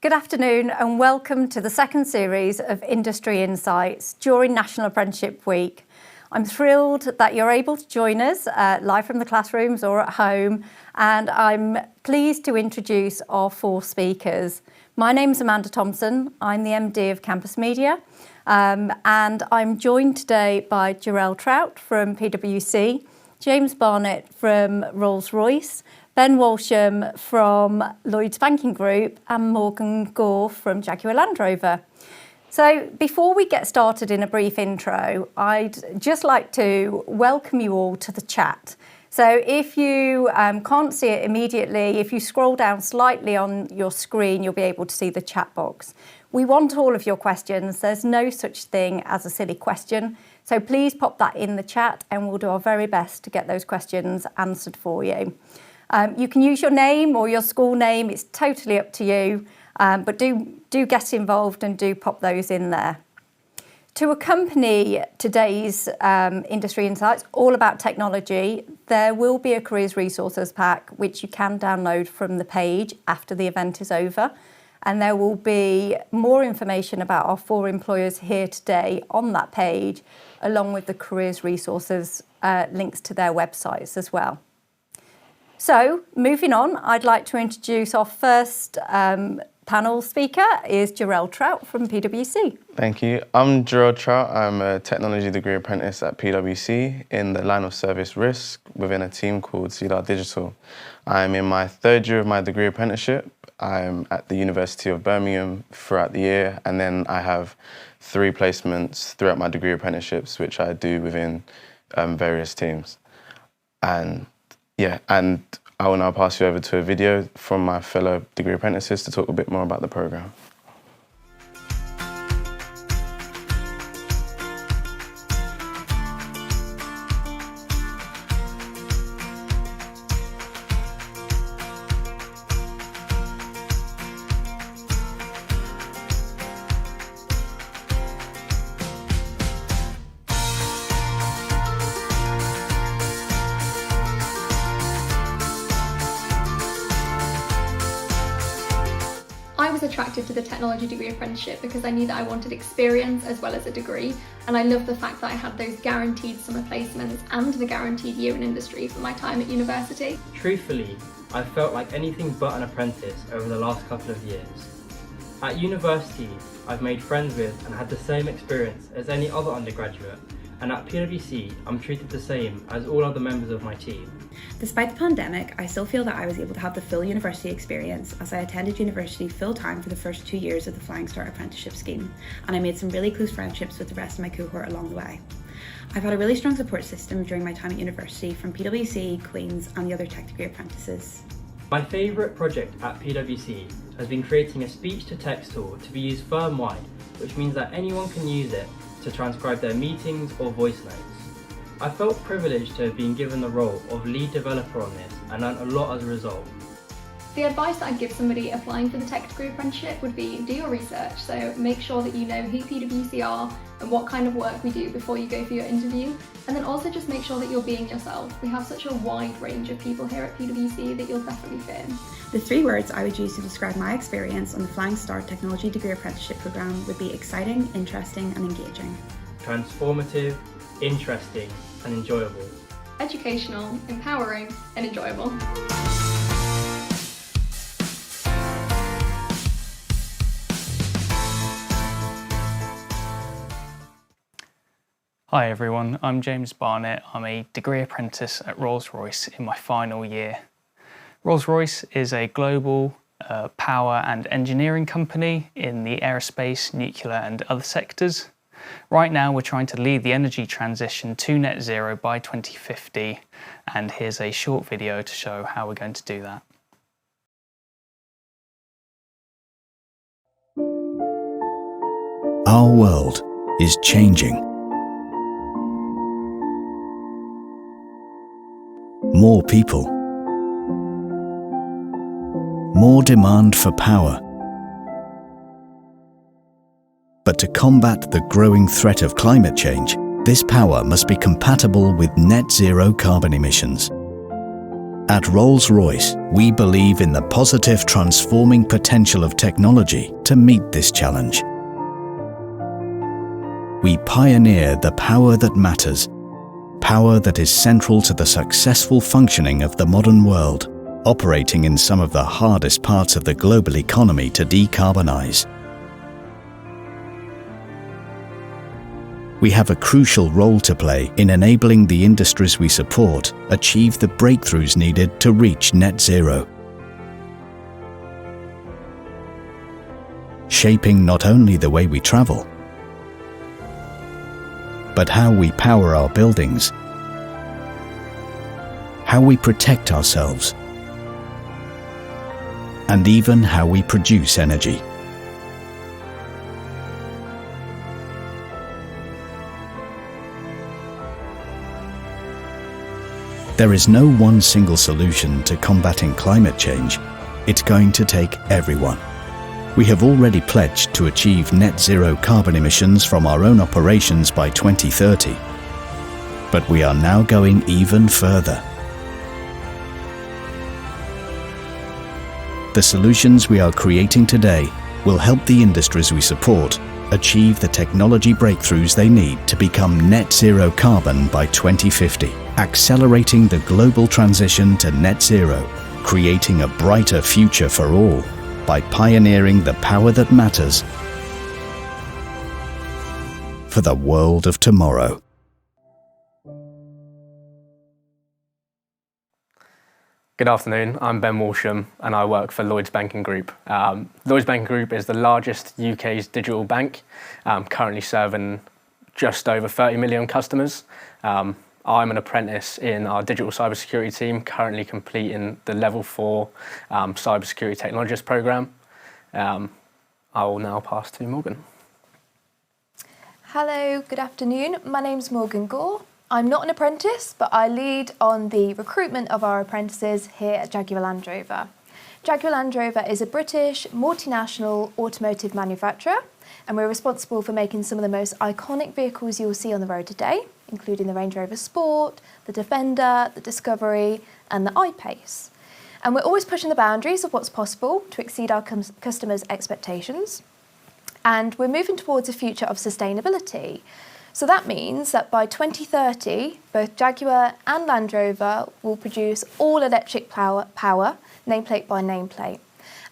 Good afternoon and welcome to the second series of Industry Insights during National Apprenticeship Week. I'm thrilled that you're able to join us live from the classrooms or at home, and I'm pleased to introduce our four speakers. My name's Amanda Thompson, I'm the MD of Campus Media, and I'm joined today by Jarell Trout from PwC, James Barnett from Rolls-Royce, Ben Walsham from Lloyds Banking Group and Morgan Gore from Jaguar Land Rover. So before we get started in a brief intro, I'd just like to welcome you all to the chat. So if you can't see it immediately, if you scroll down slightly on your screen, you'll be able to see the chat box. We want all of your questions. There's no such thing as a silly question. So please pop that in the chat and we'll do our very best to get those questions answered for you. You can use your name or your school name, it's totally up to you, but do get involved and do pop those in there. To accompany today's Industry Insights, all about technology, there will be a careers resources pack which you can download from the page after the event is over. And there will be more information about our four employers here today on that page, along with the careers resources links to their websites as well. So, moving on, I'd like to introduce our first panel speaker is Jarell Trout from PwC. Thank you. I'm Jarell Trout. I'm a technology degree apprentice at PwC in the line of service risk within a team called CDAR Digital. I'm in my third year of my degree apprenticeship. I'm at the University of Birmingham throughout the year, and then I have 3 placements throughout my degree apprenticeships, which I do within various teams. And I will now pass you over to a video from my fellow degree apprentices to talk a bit more about the programme. I was attracted to the technology degree apprenticeship because I knew that I wanted experience as well as a degree, and I loved the fact that I had those guaranteed summer placements and the guaranteed year in industry for my time at university. Truthfully, I felt like anything but an apprentice over the last couple of years. At university, I've made friends with and had the same experience as any other undergraduate, and at PwC, I'm treated the same as all other members of my team. Despite the pandemic, I still feel that I was able to have the full university experience as I attended university full-time for the first 2 years of the Flying Start apprenticeship scheme, and I made some really close friendships with the rest of my cohort along the way. I've had a really strong support system during my time at university from PwC, Queen's and the other tech degree apprentices. My favourite project at PwC has been creating a speech-to-text tool to be used firm-wide, which means that anyone can use it to transcribe their meetings or voice notes. I felt privileged to have been given the role of lead developer on this and learned a lot as a result. The advice that I'd give somebody applying for the tech degree apprenticeship would be do your research, so make sure that you know who PwC are and what kind of work we do before you go for your interview, and then also just make sure that you're being yourself. We have such a wide range of people here at PwC that you'll definitely fit in. The 3 words I would use to describe my experience on the Flying Start Technology Degree Apprenticeship programme would be exciting, interesting and engaging. Transformative, interesting and enjoyable. Educational, empowering and enjoyable. Hi everyone, I'm James Barnett. I'm a degree apprentice at Rolls-Royce in my final year. Rolls-Royce is a global power and engineering company in the aerospace, nuclear and other sectors. Right now we're trying to lead the energy transition to net zero by 2050, and here's a short video to show how we're going to do that. Our world is changing. More people. More demand for power. But to combat the growing threat of climate change, this power must be compatible with net zero carbon emissions. At Rolls-Royce, we believe in the positive transforming potential of technology to meet this challenge. We pioneer the power that matters, power that is central to the successful functioning of the modern world, operating in some of the hardest parts of the global economy to decarbonize. We have a crucial role to play in enabling the industries we support achieve the breakthroughs needed to reach net zero. Shaping not only the way we travel, but how we power our buildings, how we protect ourselves, and even how we produce energy. There is no one single solution to combating climate change. It's going to take everyone. We have already pledged to achieve net zero carbon emissions from our own operations by 2030. But we are now going even further. The solutions we are creating today will help the industries we support achieve the technology breakthroughs they need to become net zero carbon by 2050, accelerating the global transition to net zero, creating a brighter future for all by pioneering the power that matters for the world of tomorrow. Good afternoon, I'm Ben Walsham and I work for Lloyds Banking Group. Lloyds Banking Group is the largest UK's digital bank, currently serving just over 30 million customers. I'm an apprentice in our digital cybersecurity team, currently completing the Level 4 Cybersecurity Technologist programme. I will now pass to Morgan. Hello, good afternoon. My name's Morgan Gore. I'm not an apprentice, but I lead on the recruitment of our apprentices here at Jaguar Land Rover. Jaguar Land Rover is a British multinational automotive manufacturer, and we're responsible for making some of the most iconic vehicles you'll see on the road today, including the Range Rover Sport, the Defender, the Discovery, and the I-Pace. And we're always pushing the boundaries of what's possible to exceed our customers' expectations. And we're moving towards a future of sustainability. So that means that by 2030, both Jaguar and Land Rover will produce all electric power, nameplate by nameplate.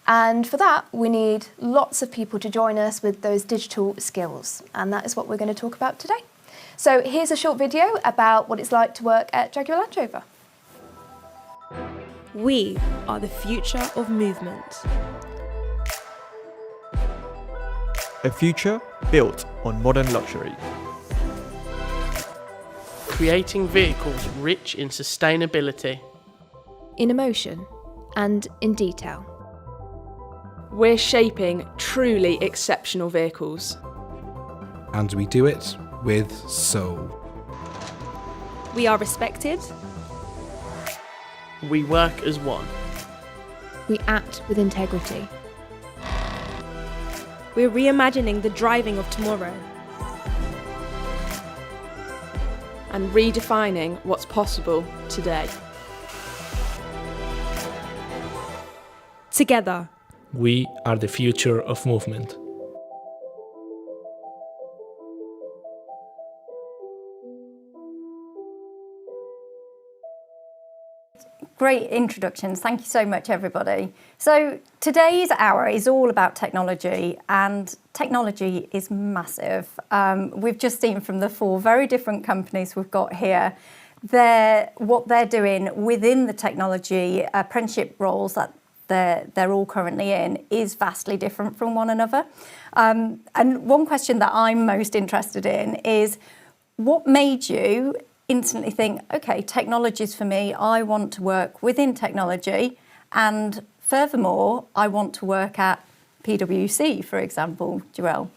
And for that, we need lots of people to join us with those digital skills. And that is what we're going to talk about today. So here's a short video about what it's like to work at Jaguar Land Rover. We are the future of movement. A future built on modern luxury. Creating vehicles rich in sustainability, in emotion, and in detail. We're shaping truly exceptional vehicles. And we do it with soul. We are respected. we work as one. We act with integrity. We're reimagining the driving of tomorrow. And redefining what's possible today. Together, we are the future of movement. Great introductions. Thank you so much, everybody. So today's hour is all about technology, and technology is massive. We've just seen from the four very different companies we've got here, what they're doing within the technology apprenticeship roles that they're all currently in is vastly different from one another. And one question that I'm most interested in is, what made you instantly think, okay, technology is for me, I want to work within technology, and furthermore, I want to work at PwC, for example, Jarell?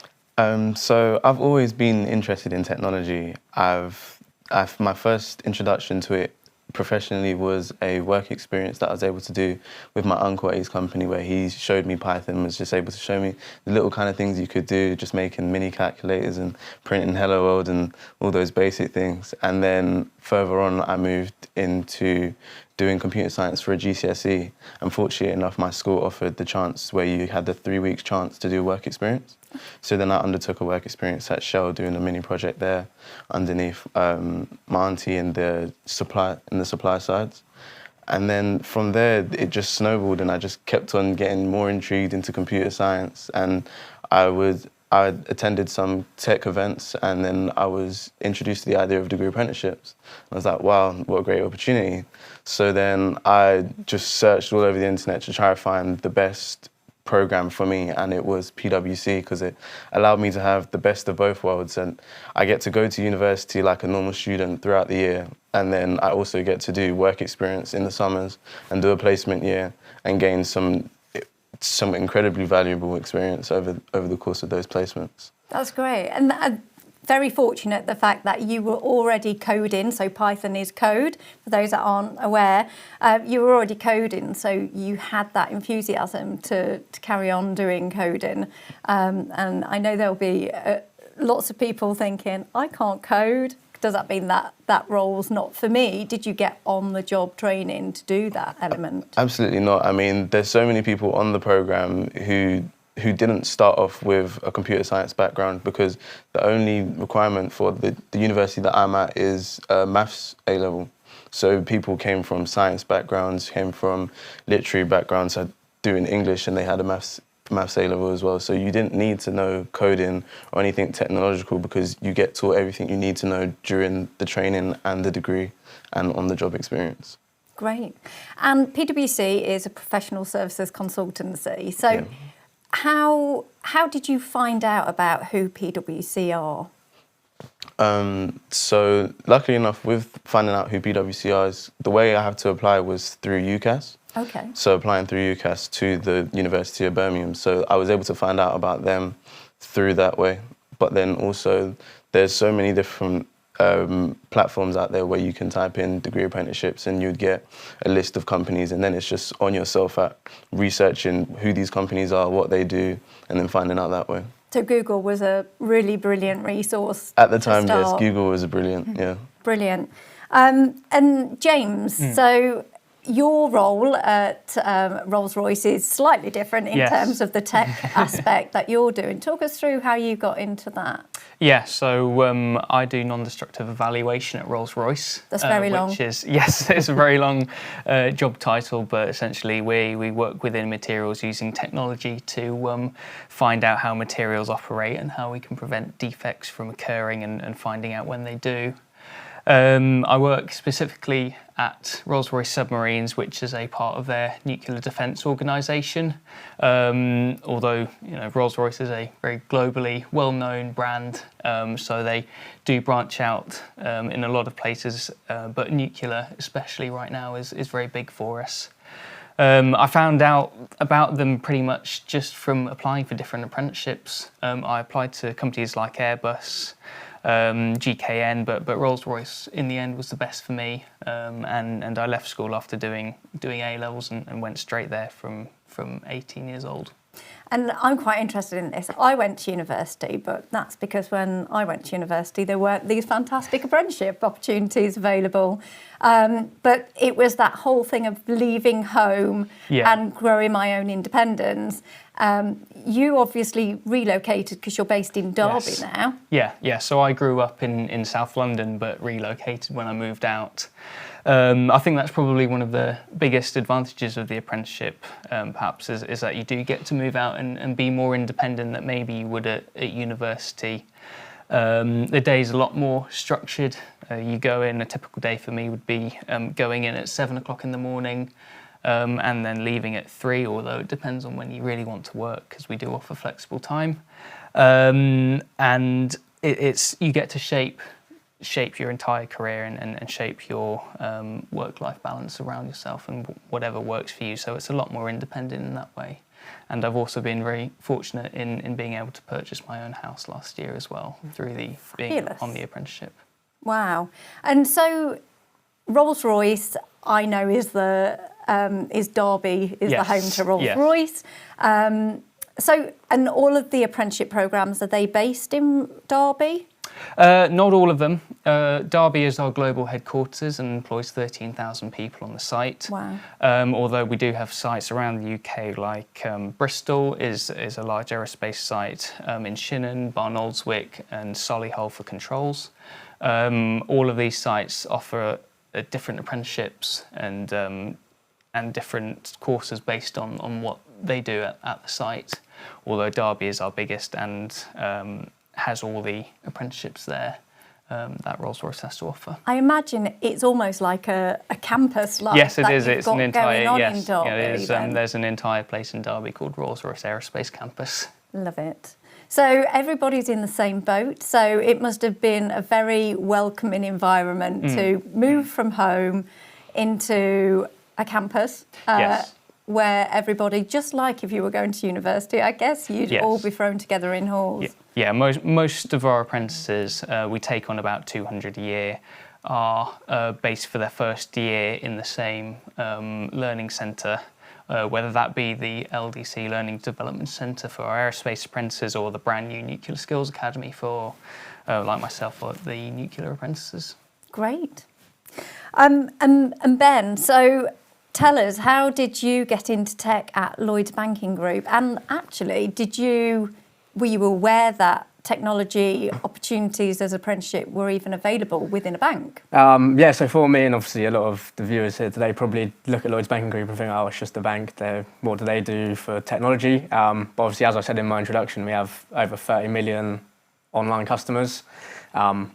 So I've always been interested in technology. My first introduction to it professionally was a work experience that I was able to do with my uncle at his company, where he showed me Python, was just able to show me the little kind of things you could do, just making mini calculators and printing Hello World and all those basic things. And then further on, I moved into doing computer science for a GCSE. And fortunately enough, my school offered the chance where you had the 3 weeks chance to do work experience. So then I undertook a work experience at Shell doing a mini project there underneath my auntie in the supply sides. And then from there, it just snowballed and I just kept on getting more intrigued into computer science. And I attended some tech events and then I was introduced to the idea of degree apprenticeships. I was like, wow, what a great opportunity. So then I just searched all over the internet to try to find the best program for me, and it was PwC because it allowed me to have the best of both worlds. And I get to go to university like a normal student throughout the year, and then I also get to do work experience in the summers and do a placement year and gain some incredibly valuable experience over the course of those placements. That's great. And very fortunate the fact that you were already coding, so Python is code, for those that aren't aware. You were already coding, so you had that enthusiasm to carry on doing coding. And I know there'll be lots of people thinking, I can't code. Does that mean that role's not for me? Did you get on-the-job training to do that element? Absolutely not. I mean, there's so many people on the programme who didn't start off with a computer science background because the only requirement for the university that I'm at is maths A-level. So people came from science backgrounds, came from literary backgrounds, doing English, and they had a maths A-level as well. So you didn't need to know coding or anything technological because you get taught everything you need to know during the training and the degree and on-the-job experience. Great. And PwC is a professional services consultancy. So yeah. How did you find out about who PwC are? So luckily enough, with finding out who PwC are, the way I have to apply was through UCAS. Okay. So applying through UCAS to the University of Birmingham. So I was able to find out about them through that way. But then also there's so many different platforms out there where you can type in degree apprenticeships and you'd get a list of companies, and then it's just on yourself at researching who these companies are, what they do, and then finding out that way. So Google was a really brilliant resource at the time. Yes, Google was brilliant. Yeah, brilliant. And James, so your role at Rolls-Royce is slightly different in terms of the tech aspect that you're doing. Talk us through how you got into that. Yeah, so I do non-destructive evaluation at Rolls-Royce. That's very long. Which is, yes, it's a very long job title, but essentially we work within materials using technology to find out how materials operate and how we can prevent defects from occurring and finding out when they do. I work specifically at Rolls-Royce Submarines, which is a part of their nuclear defence organisation. Although Rolls-Royce is a very globally well-known brand, so they do branch out in a lot of places, but nuclear, especially right now, is very big for us. I found out about them pretty much just from applying for different apprenticeships. I applied to companies like Airbus, GKN, but Rolls-Royce in the end was the best for me, and I left school after doing A-levels and went straight there from 18 years old. And I'm quite interested in this. I went to university, but that's because when I went to university, there weren't these fantastic apprenticeship opportunities available. But it was that whole thing of leaving home and growing my own independence. You obviously relocated because you're based in Derby now. Yeah. So I grew up in South London, but relocated when I moved out. I think that's probably one of the biggest advantages of the apprenticeship, perhaps, is that you do get to move out and be more independent than maybe you would at university. The day's a lot more structured. You go in, a typical day for me would be going in at 7 o'clock in the morning and then leaving at 3, although it depends on when you really want to work, because we do offer flexible time. And you get to shape your entire career and shape your work-life balance around yourself and whatever works for you. So it's a lot more independent in that way. And I've also been very fortunate in being able to purchase my own house last year as well through being on the apprenticeship. Wow. And so Rolls-Royce, I know, is Derby, the home to Rolls-Royce. Yes. So, and all of the apprenticeship programmes, are they based in Derby? Not all of them. Derby is our global headquarters and employs 13,000 people on the site. Wow. Although we do have sites around the UK, like Bristol is a large aerospace site, in Shinnon, Barnoldswick and Solihull for controls. All of these sites offer different apprenticeships and different courses based on what they do at the site, although Derby is our biggest and has all the apprenticeships there that Rolls-Royce has to offer. I imagine it's almost like a campus like yes, it that is. you've It's got an entire going on yes. in Derby, Yeah, it is, then. there's an entire place in Derby called Rolls-Royce Aerospace Campus. Love it. So everybody's in the same boat. So it must have been a very welcoming environment to move from home into a campus. Yes. Where everybody, just like if you were going to university, I guess you'd Yes. all be thrown together in halls. Yeah, most of our apprentices, we take on about 200 a year, are based for their first year in the same learning centre, whether that be the LDC Learning Development Centre for our aerospace apprentices or the brand new Nuclear Skills Academy for, like myself, for the nuclear apprentices. Great. And Ben, so tell us, how did you get into tech at Lloyds Banking Group? And actually, were you aware that technology opportunities as apprenticeship were even available within a bank? Yeah, so for me, and obviously a lot of the viewers here today probably look at Lloyds Banking Group and think, oh, it's just a bank. What do they do for technology? But obviously, as I said in my introduction, we have over 30 million online customers.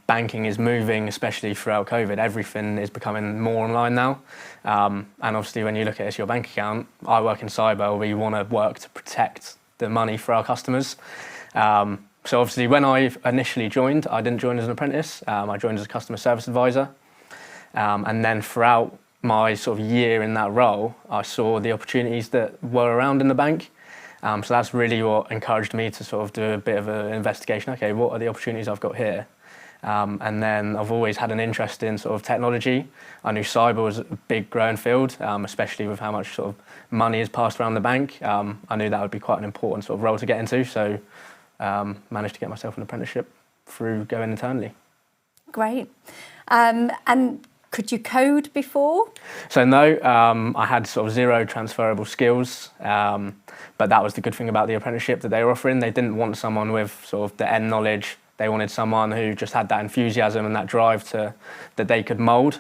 Banking is moving, especially throughout COVID. Everything is becoming more online now. And obviously, when you look at it as your bank account, I work in cyber. We want to work to protect the money for our customers. So obviously, when I initially joined, I didn't join as an apprentice. I joined as a customer service advisor. And then throughout my sort of year in that role, I saw the opportunities that were around in the bank. So that's really what encouraged me to sort of do a bit of an investigation. Okay, what are the opportunities I've got here? And then I've always had an interest in sort of technology. I knew cyber was a big growing field, especially with how much sort of money is passed around the bank. I knew that would be quite an important sort of role to get into, so managed to get myself an apprenticeship through going internally. Great. And could you code before? So no, I had sort of zero transferable skills, but that was the good thing about the apprenticeship that they were offering. They didn't want someone with sort of the end knowledge. They wanted someone who just had that enthusiasm and that drive that they could mould.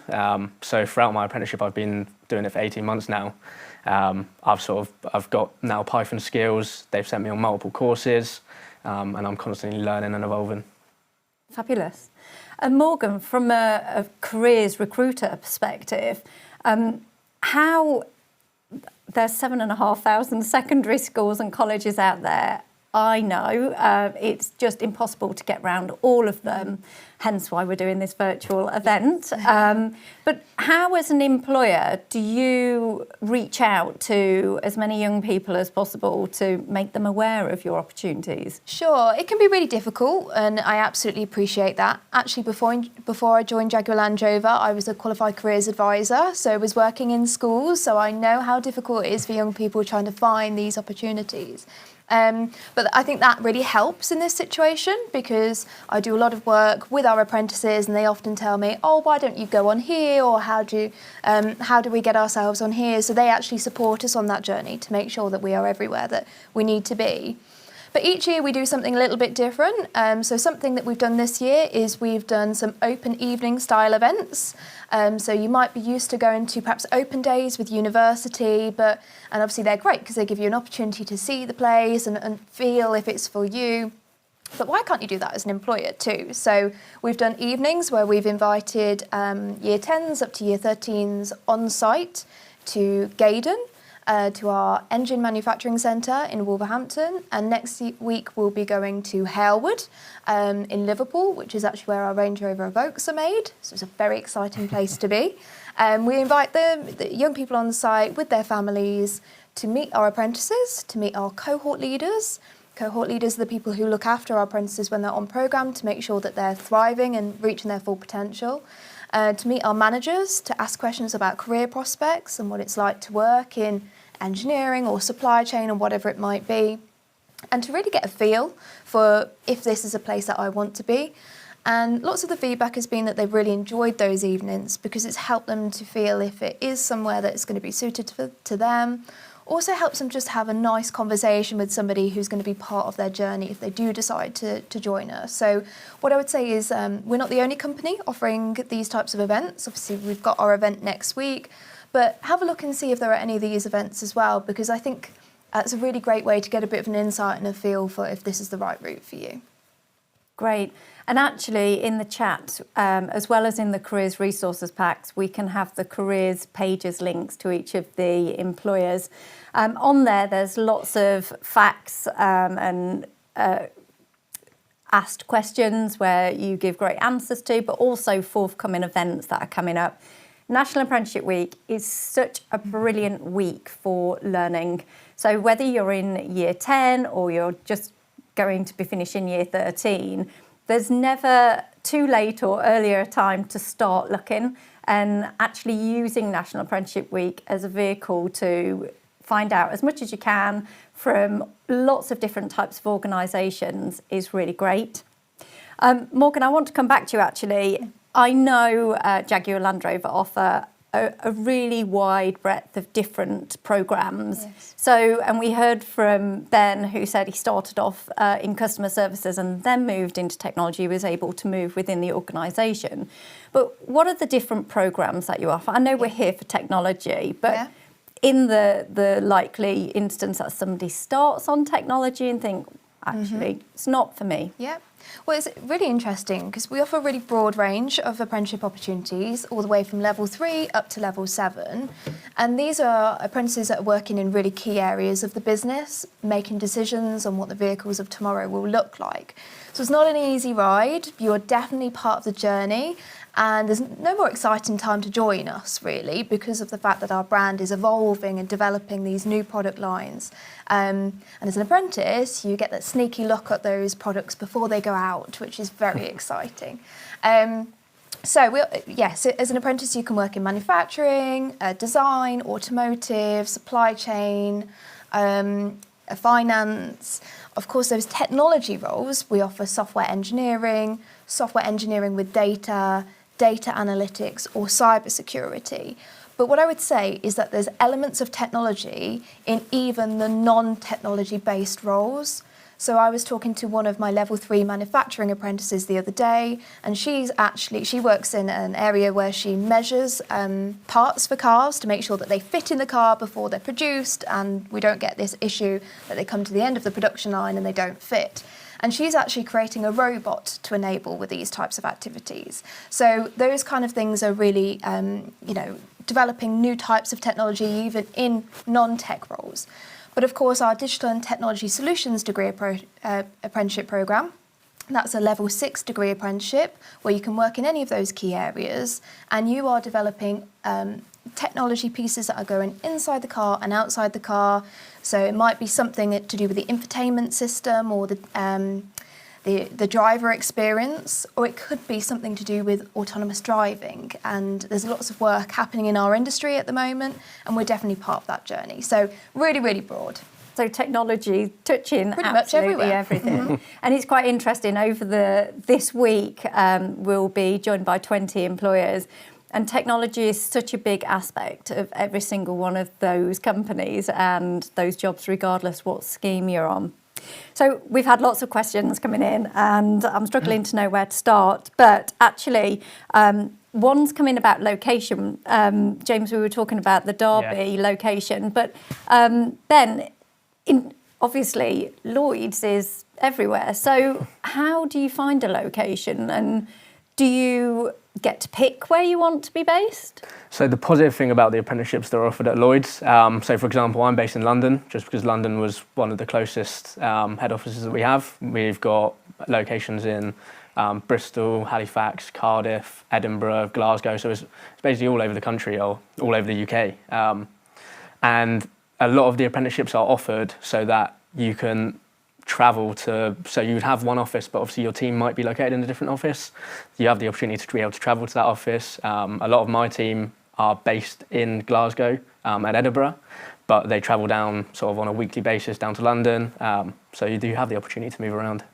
So throughout my apprenticeship, I've been doing it for 18 months now. I've got now Python skills. They've sent me on multiple courses, and I'm constantly learning and evolving. Fabulous. And Morgan, from a careers recruiter perspective, how there's 7,500 secondary schools and colleges out there. I know it's just impossible to get round all of them, hence why we're doing this virtual event. But how, as an employer, do you reach out to as many young people as possible to make them aware of your opportunities? Sure, it can be really difficult, and I absolutely appreciate that. Actually, before I joined Jaguar Land Rover, I was a qualified careers advisor, so I was working in schools, so I know how difficult it is for young people trying to find these opportunities. But I think that really helps in this situation because I do a lot of work with our apprentices and they often tell me, oh, why don't you go on here, or how do we get ourselves on here? So they actually support us on that journey to make sure that we are everywhere that we need to be. But each year we do something a little bit different. So something that we've done this year is we've done some open evening style events. So you might be used to going to perhaps open days with university, and obviously they're great because they give you an opportunity to see the place and feel if it's for you. But why can't you do that as an employer too? So we've done evenings where we've invited year 10s up to year 13s on site to Gaydon, to our engine manufacturing centre in Wolverhampton, and next week we'll be going to Halewood in Liverpool, which is actually where our Range Rover Evoques are made, so it's a very exciting place to be. We invite the young people on the site with their families to meet our apprentices, to meet our cohort leaders. Cohort leaders are the people who look after our apprentices when they're on programme to make sure that they're thriving and reaching their full potential. To meet our managers, to ask questions about career prospects and what it's like to work in engineering or supply chain or whatever it might be, and to really get a feel for if this is a place that I want to be. And lots of the feedback has been that they've really enjoyed those evenings because it's helped them to feel if it is somewhere that's going to be suited to them. Also helps them just have a nice conversation with somebody who's going to be part of their journey if they do decide to join us. So what I would say is we're not the only company offering these types of events. Obviously, we've got our event next week, but have a look and see if there are any of these events as well, because I think it's a really great way to get a bit of an insight and a feel for if this is the right route for you. Great. And actually in the chat, as well as in the careers resources packs, we can have the careers pages links to each of the employers. On there, there's lots of facts and asked questions where you give great answers to, but also forthcoming events that are coming up. National Apprenticeship Week is such a brilliant week for learning. So whether you're in year 10 or you're just going to be finishing year 13, there's never too late or earlier time to start looking, and actually using National Apprenticeship Week as a vehicle to find out as much as you can from lots of different types of organisations is really great. Morgan, I want to come back to you actually. I know Jaguar Land Rover offer a really wide breadth of different programmes. Yes. So, and we heard from Ben, who said he started off in customer services and then moved into technology, was able to move within the organisation. But what are the different programmes that you offer? I know we're here for technology, but in the likely instance that somebody starts on technology and think, actually, it's not for me. Yeah. Well, it's really interesting because we offer a really broad range of apprenticeship opportunities, all the way from level 3 up to level 7. And these are apprentices that are working in really key areas of the business, making decisions on what the vehicles of tomorrow will look like. So it's not an easy ride. You're definitely part of the journey. And there's no more exciting time to join us, really, because of the fact that our brand is evolving and developing these new product lines. And as an apprentice, you get that sneaky look at those products before they go out, which is very exciting. So, yes, as an apprentice, you can work in manufacturing, design, automotive, supply chain, finance. Of course, those technology roles, we offer software engineering with data analytics, or cybersecurity. But what I would say is that there's elements of technology in even the non-technology based roles. So I was talking to one of my level 3 manufacturing apprentices the other day, and she works in an area where she measures parts for cars to make sure that they fit in the car before they're produced, and we don't get this issue that they come to the end of the production line and they don't fit. And she's actually creating a robot to enable with these types of activities. So those kind of things are really, developing new types of technology even in non-tech roles. But of course, our Digital and Technology Solutions degree apprenticeship programme, that's a level 6 degree apprenticeship where you can work in any of those key areas, and you are developing technology pieces that are going inside the car and outside the car. So it might be something to do with the infotainment system or the driver experience, or it could be something to do with autonomous driving. And there's lots of work happening in our industry at the moment, and we're definitely part of that journey. So really, really broad. So technology touching pretty much absolutely everything. And it's quite interesting. Over this week, we'll be joined by 20 employers. And technology is such a big aspect of every single one of those companies and those jobs, regardless what scheme you're on. So we've had lots of questions coming in, and I'm struggling to know where to start. But actually, one's coming about location. James, we were talking about the Derby location. But Ben, obviously, Lloyds is everywhere. So how do you find a location, and do you get to pick where you want to be based? So the positive thing about the apprenticeships that are offered at Lloyds, so for example, I'm based in London, just because London was one of the closest head offices that we have. We've got locations in Bristol, Halifax, Cardiff, Edinburgh, Glasgow, so it's basically all over the country, or all over the UK. And a lot of the apprenticeships are offered so that you can travel to, so you would have one office, but obviously your team might be located in a different office. You have the opportunity to be able to travel to that office. A lot of my team are based in Glasgow and Edinburgh, but they travel down sort of on a weekly basis down to London. So you do have the opportunity to move around.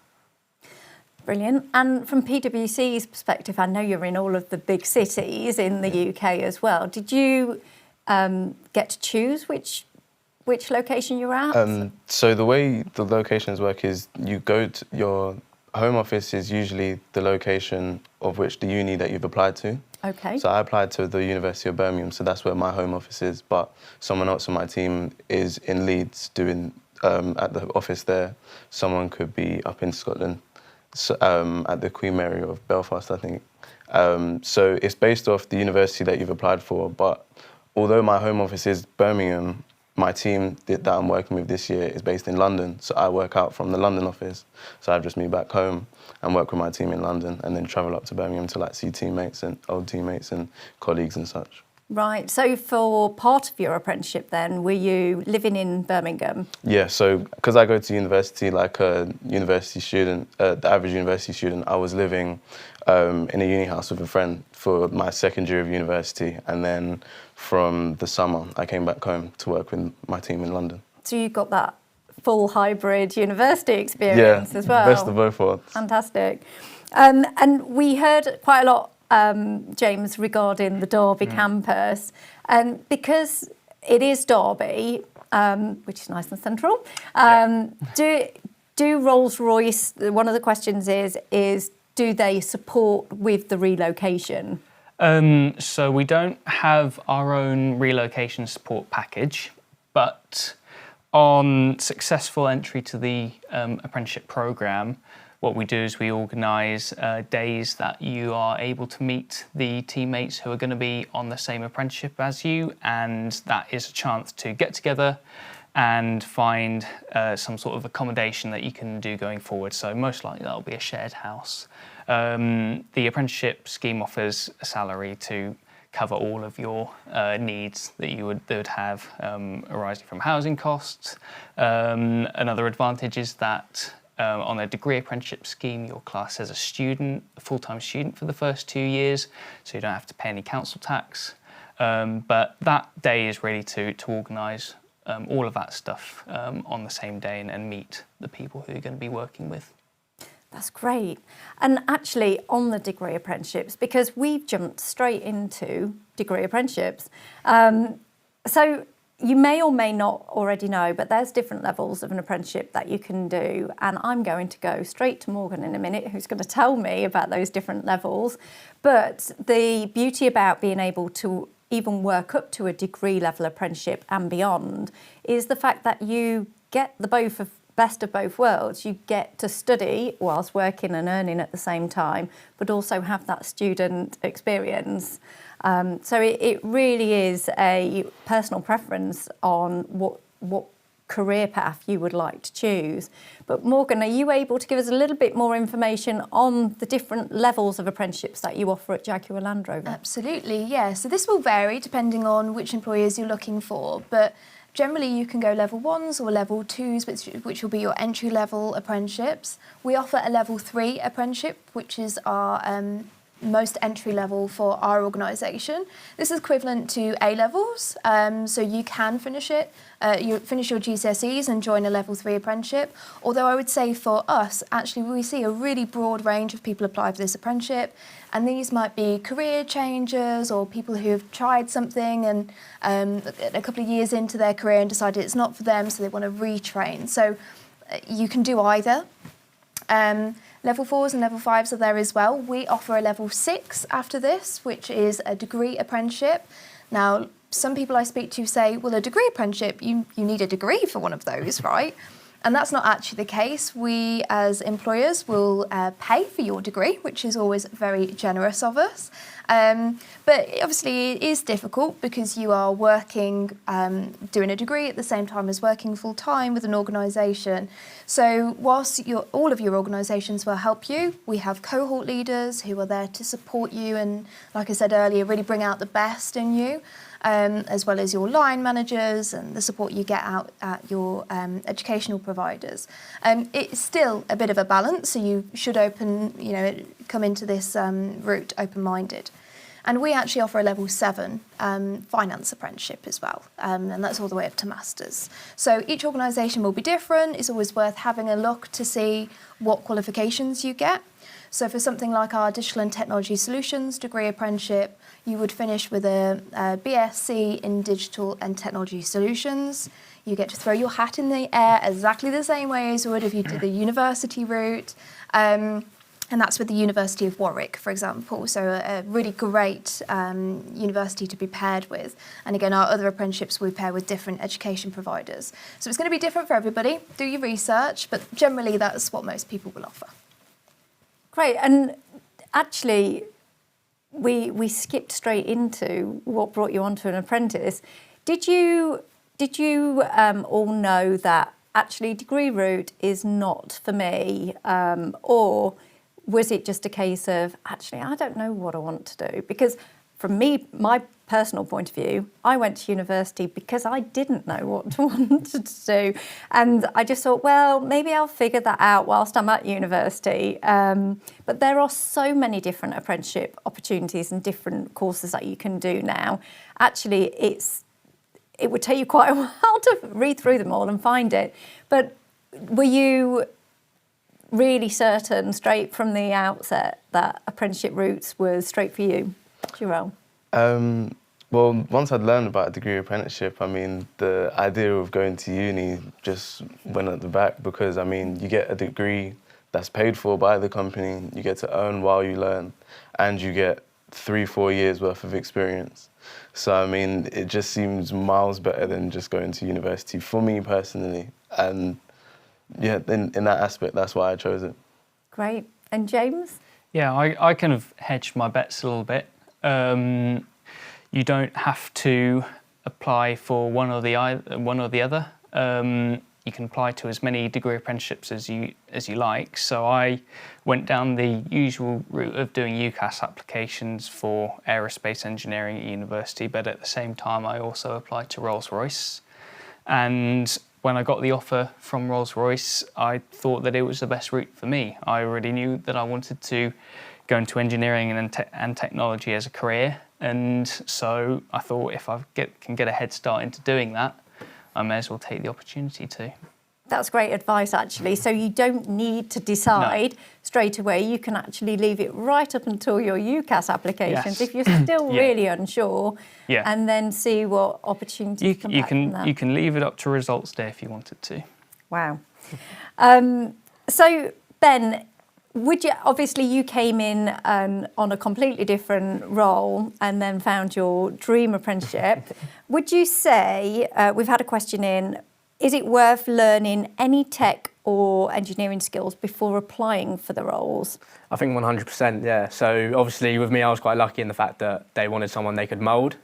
Brilliant. And from PwC's perspective, I know you're in all of the big cities in the UK as well. Did you get to choose which location you're at? So the way the locations work is you go to your home office is usually the location of which the uni that you've applied to. Okay. So I applied to the University of Birmingham, so that's where my home office is, but someone else on my team is in Leeds doing at the office there. Someone could be up in Scotland, so, at the Queen Mary of Belfast, I think. So it's based off the university that you've applied for, but although my home office is Birmingham, my team that I'm working with this year is based in London, so I work out from the London office. So I've just moved back home and work with my team in London and then travel up to Birmingham to like see teammates and old teammates and colleagues and such. Right, so for part of your apprenticeship then, were you living in Birmingham? Yeah, so because I go to university like a university student, the average university student, I was living in a uni house with a friend for my second year of university, and then from the summer I came back home to work with my team in London. So you got that full hybrid university experience as well? Yeah, best of both worlds. Fantastic. And we heard quite a lot, James, regarding the Derby campus. And because it is Derby, which is nice and central, do Rolls-Royce, one of the questions is do they support with the relocation? So we don't have our own relocation support package, but on successful entry to the apprenticeship programme, what we do is we organise days that you are able to meet the teammates who are going to be on the same apprenticeship as you, and that is a chance to get together and find some sort of accommodation that you can do going forward. So most likely that'll be a shared house. The apprenticeship scheme offers a salary to cover all of your needs that you would have arising from housing costs. Another advantage is that on a degree apprenticeship scheme, you're classed as a student, a full-time student for the first 2 years, so you don't have to pay any council tax. But that day is really to organise all of that stuff on the same day and meet the people who you're going to be working with. That's great. And actually on the degree apprenticeships, because we've jumped straight into degree apprenticeships, so you may or may not already know, but there's different levels of an apprenticeship that you can do. And I'm going to go straight to Morgan in a minute, who's going to tell me about those different levels. But the beauty about being able to even work up to a degree level apprenticeship and beyond is the fact that you get the best of both worlds. You get to study whilst working and earning at the same time, but also have that student experience. So it really is a personal preference on what career path you would like to choose. But Morgan, are you able to give us a little bit more information on the different levels of apprenticeships that you offer at Jaguar Land Rover? Absolutely, yeah. So this will vary depending on which employers you're looking for, but generally you can go level 1s or level 2s, which will be your entry level apprenticeships. We offer a level 3 apprenticeship, which is our most entry level for our organisation. This is equivalent to A-levels, so you can finish it. You finish your GCSEs and join a level 3 apprenticeship. Although I would say for us, actually we see a really broad range of people apply for this apprenticeship, and these might be career changers or people who have tried something and a couple of years into their career and decided it's not for them, so they want to retrain. So you can do either. Level 4s and level 5s are there as well. We offer a level 6 after this, which is a degree apprenticeship. Now, some people I speak to say, well, a degree apprenticeship, you need a degree for one of those, right? And that's not actually the case. We, as employers, will pay for your degree, which is always very generous of us. But obviously it is difficult because you are working, doing a degree at the same time as working full-time with an organisation. So whilst all of your organisations will help you, we have cohort leaders who are there to support you and, like I said earlier, really bring out the best in you. As well as your line managers and the support you get out at your educational providers. It's still a bit of a balance, so you should come into this route open-minded. And we actually offer a level 7 finance apprenticeship as well, and that's all the way up to masters. So each organisation will be different. It's always worth having a look to see what qualifications you get. So for something like our Digital and Technology Solutions degree apprenticeship, you would finish with a BSc in Digital and Technology Solutions. You get to throw your hat in the air exactly the same way as you would if you did the university route. And that's with the University of Warwick, for example. So a really great university to be paired with. And again, our other apprenticeships we pair with different education providers. So it's going to be different for everybody. Do your research, but generally that's what most people will offer. Great. And actually, we skipped straight into what brought you onto an apprentice. Did you all know that actually degree route is not for me, or was it just a case of, actually, I don't know what I want to do? Because from me, my personal point of view, I went to university because I didn't know what I wanted to do. And I just thought, well, maybe I'll figure that out whilst I'm at university. But there are so many different apprenticeship opportunities and different courses that you can do now. Actually, it would take you quite a while to read through them all and find it. But were you really certain straight from the outset that apprenticeship routes was straight for you, Jarell? Well, once I'd learned about a degree apprenticeship, I mean, the idea of going to uni just went at the back because, I mean, you get a degree that's paid for by the company, you get to earn while you learn, and you get 3-4 years worth of experience. So, I mean, it just seems miles better than just going to university for me personally. And yeah, in that aspect, that's why I chose it. Great. And James? Yeah, I kind of hedged my bets a little bit. You don't have to apply for one or the other. You can apply to as many degree apprenticeships as you like. So I went down the usual route of doing UCAS applications for aerospace engineering at university, but at the same time I also applied to Rolls-Royce. And when I got the offer from Rolls-Royce, I thought that it was the best route for me. I already knew that I wanted to go into engineering and technology as a career, and so I thought if I can get a head start into doing that, I may as well take the opportunity to. That's great advice, actually. So you don't need to decide straight away. You can actually leave it right up until your UCAS applications if you're still really unsure, and then see what opportunities come back from that. You can leave it up to results day if you wanted to. Wow. So Ben, obviously you came in on a completely different role and then found your dream apprenticeship. Would you say, we've had a question in, is it worth learning any tech or engineering skills before applying for the roles? I think 100%, yeah. So obviously with me, I was quite lucky in the fact that they wanted someone they could mould.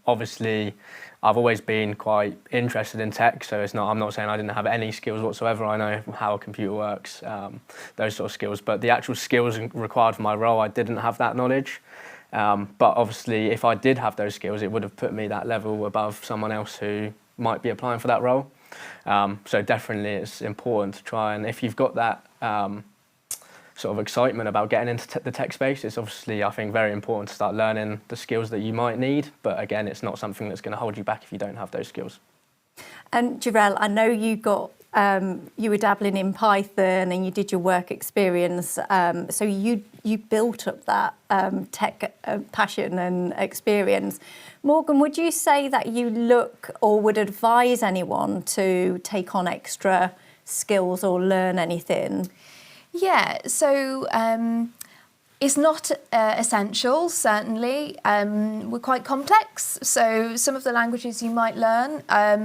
Obviously, I've always been quite interested in tech, so I'm not saying I didn't have any skills whatsoever. I know how a computer works, those sort of skills, but the actual skills required for my role, I didn't have that knowledge. But obviously, if I did have those skills, it would have put me that level above someone else who might be applying for that role. So definitely it's important to try, and if you've got that sort of excitement about getting into the tech space, it's obviously, I think, very important to start learning the skills that you might need. But again, it's not something that's going to hold you back if you don't have those skills. And Jarell, I know you were dabbling in Python and you did your work experience. So you built up that tech passion and experience. Morgan, would you say that you look or would advise anyone to take on extra skills or learn anything? Yeah, so it's not essential, certainly. We're quite complex, so some of the languages you might learn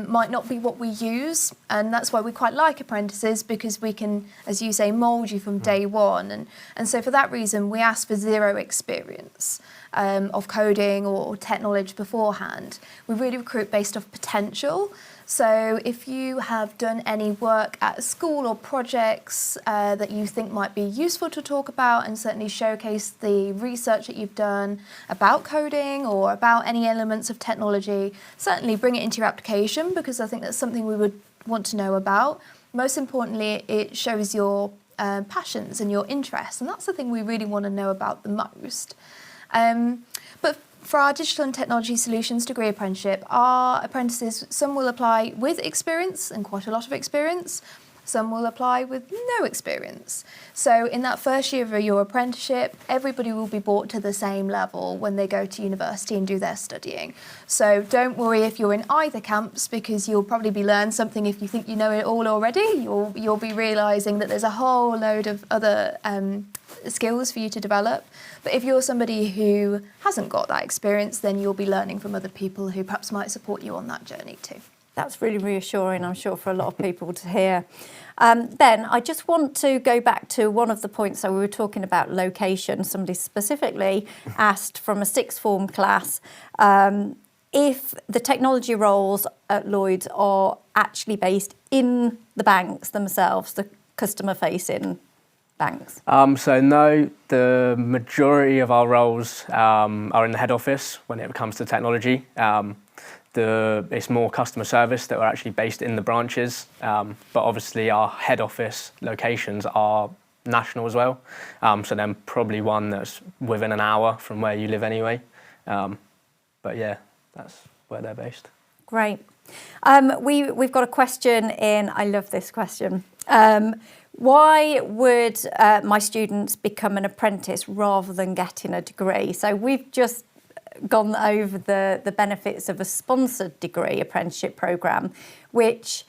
might not be what we use, and that's why we quite like apprentices, because we can, as you say, mould you from day one. And so for that reason, we ask for zero experience of coding or tech knowledge beforehand. We really recruit based off potential. So if you have done any work at school or projects that you think might be useful to talk about, and certainly showcase the research that you've done about coding or about any elements of technology, certainly bring it into your application, because I think that's something we would want to know about. Most importantly, it shows your passions and your interests, and that's the thing we really want to know about the most. But for our Digital and Technology Solutions degree apprenticeship, our apprentices, some will apply with experience and quite a lot of experience. Some will apply with no experience. So in that first year of your apprenticeship, everybody will be brought to the same level when they go to university and do their studying. So don't worry if you're in either camps, because you'll probably be learning something. If you think you know it all already, you'll be realising that there's a whole load of other skills for you to develop. But if you're somebody who hasn't got that experience, then you'll be learning from other people who perhaps might support you on that journey too. That's really reassuring, I'm sure, for a lot of people to hear. Ben, I just want to go back to one of the points that we were talking about, location. Somebody specifically asked from a sixth form class if the technology roles at Lloyds are actually based in the banks themselves, the customer-facing banks. So no, the majority of our roles are in the head office when it comes to technology. It's more customer service that we're actually based in the branches, but obviously our head office locations are national as well. So then probably one that's within an hour from where you live anyway. But yeah, that's where they're based. Great. We've got a question in. I love this question. Why would my students become an apprentice rather than getting a degree? So we've just gone over the benefits of a sponsored degree apprenticeship programme, which,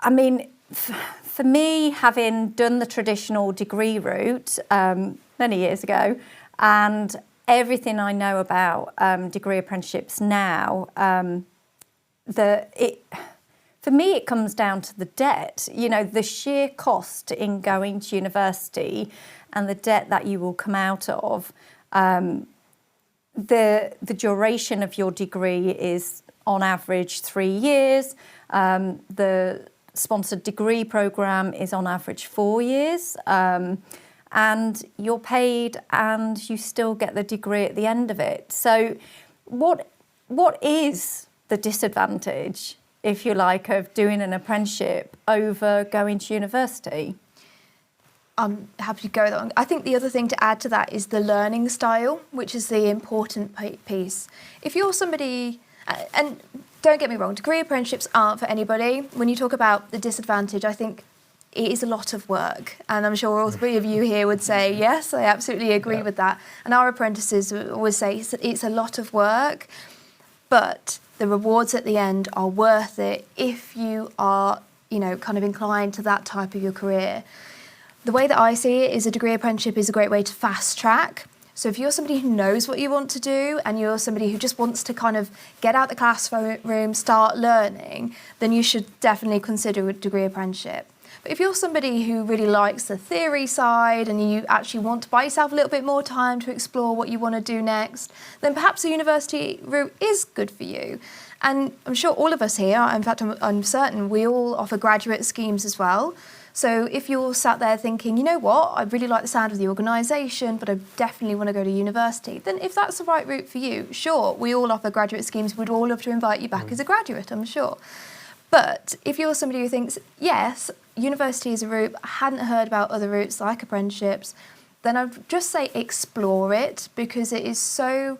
I mean, for me, having done the traditional degree route many years ago, and everything I know about degree apprenticeships now, for me, it comes down to the debt. You know, the sheer cost in going to university and the debt that you will come out of. The duration of your degree is on average 3 years. The sponsored degree programme is on average 4 years. And you're paid and you still get the degree at the end of it. So what is the disadvantage, if you like, of doing an apprenticeship over going to university? I'm happy to go with that one. I think the other thing to add to that is the learning style, which is the important piece. If you're somebody, and don't get me wrong, degree apprenticeships aren't for anybody. When you talk about the disadvantage, I think it is a lot of work. And I'm sure all three of you here would say, yes, I absolutely agree with that. And our apprentices always say it's a lot of work, but the rewards at the end are worth it if you are, kind of inclined to that type of your career. The way that I see it is a degree apprenticeship is a great way to fast track. So if you're somebody who knows what you want to do and you're somebody who just wants to kind of get out the classroom, start learning, then you should definitely consider a degree apprenticeship. But if you're somebody who really likes the theory side and you actually want to buy yourself a little bit more time to explore what you want to do next, then perhaps a university route is good for you. And I'm sure all of us here, in fact I'm certain, we all offer graduate schemes as well. So if you're sat there thinking, you know what, I really like the sound of the organisation, but I definitely want to go to university, then if that's the right route for you, sure, we all offer graduate schemes. We'd all love to invite you back as a graduate, I'm sure. But if you're somebody who thinks, yes, university is a route, I hadn't heard about other routes like apprenticeships, then I'd just say explore it, because it is so